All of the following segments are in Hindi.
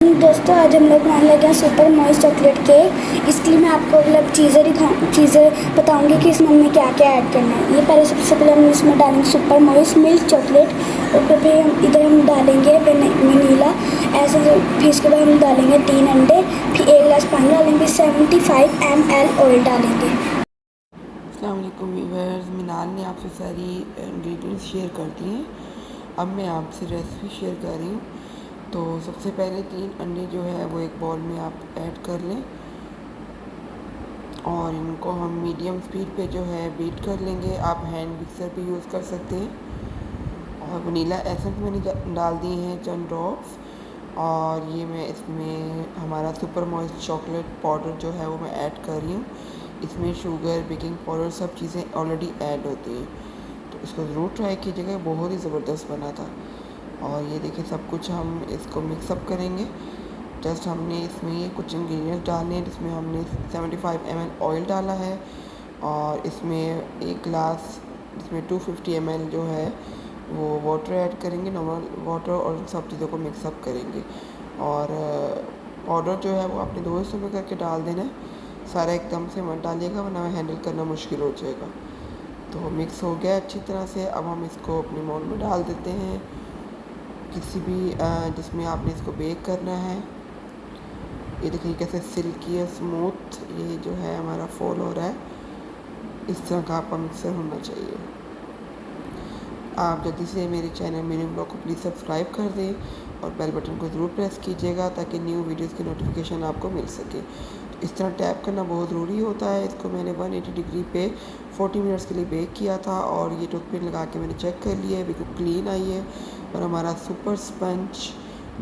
दोस्तों आज हम लोग बनाने लगे हैं सुपर मॉइस्ट चॉकलेट केक। इसके लिए मैं आपको मतलब चीज़ें बताऊंगी कि इसमें हमें क्या क्या ऐड करना है। ये पहले सबसे पहले हम इसमें डालेंगे सुपर मॉइस्ट मिल्क चॉकलेट और फिर हम डालेंगे वनीला ऐसे। फिर इसके बाद हम डालेंगे 3 अंडे, फिर 1 गिलास पानी डालेंगे, 75 ml ऑयल डालेंगे। अस्सलाम वालेकुम व्यूअर्स, मिनाल ने आपसे सारी इंग्रेडिएंट्स शेयर कर दी हैं। अब मैं आपसे रेसिपी शेयर कर रही हूँ। तो सबसे पहले 3 अंडे जो है वो एक बॉल में आप ऐड कर लें और इनको हम मीडियम स्पीड पे जो है बीट कर लेंगे। आप हैंड मिक्सर भी यूज़ कर सकते हैं। और वनीला एसेंस मैंने डाल दिए हैं चंद ड्रॉप्स। और ये मैं इसमें हमारा सुपर मॉइस्ट चॉकलेट पाउडर जो है वो मैं ऐड कर रही हूँ। इसमें शुगर, बेकिंग पाउडर सब चीज़ें ऑलरेडी ऐड होती हैं, तो इसको ज़रूर ट्राई कीजिएगा, बहुत ही ज़बरदस्त बना था। और ये देखिए सब कुछ हम इसको मिक्सअप करेंगे। जस्ट हमने इसमें ये कुछ इंग्रेडिएंट्स डालने हैं, जिसमें हमने 75 ml ऑयल डाला है और इसमें 1 गिलास, इसमें 250 ml जो है वो वाटर ऐड करेंगे, नॉर्मल वाटर, और सब चीज़ों को मिक्सअप करेंगे। और पाउडर जो है वो आपने 2 हिस्सों में करके डाल देना है, सारा एकदम से मत डालिएगा वरना हैंडल करना मुश्किल हो जाएगा। तो मिक्स हो गया अच्छी तरह से। अब हम इसको अपने मोल्ड में डाल देते हैं, किसी भी जिसमें आपने इसको बेक करना है। ये देखिए कैसे सिल्की है, स्मूथ ये जो है हमारा फॉल हो रहा है। इस तरह का आपका मिक्सर होना चाहिए। आप जल्दी से मेरे चैनल मेरे ब्लॉग को प्लीज़ सब्सक्राइब कर दें और बेल बटन को ज़रूर प्रेस कीजिएगा ताकि न्यू वीडियोस की नोटिफिकेशन आपको मिल सके। तो इस तरह टैप करना बहुत ज़रूरी होता है। इसको मैंने 180 डिग्री पे 40 मिनट्स के लिए बेक किया था और ये टूथपिक लगा के मैंने चेक कर लिया है, बिल्कुल क्लीन आई है। और हमारा सुपर स्पंज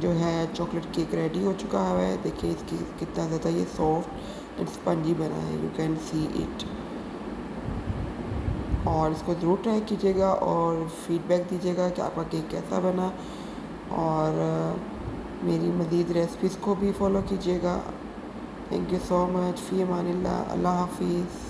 जो है चॉकलेट केक रेडी हो चुका है। देखिए इसकी कितना ज़्यादा ये सॉफ्ट एंड स्पंजी बना है, यू कैन सी इट। और इसको ज़रूर ट्राई कीजिएगा और फीडबैक दीजिएगा कि आपका केक कैसा बना। और मेरी मज़ीद रेसिपीज़ को भी फॉलो कीजिएगा। Thank you so much. फ़ी अमानिल्लाह। अल्लाह हाफ़िज़।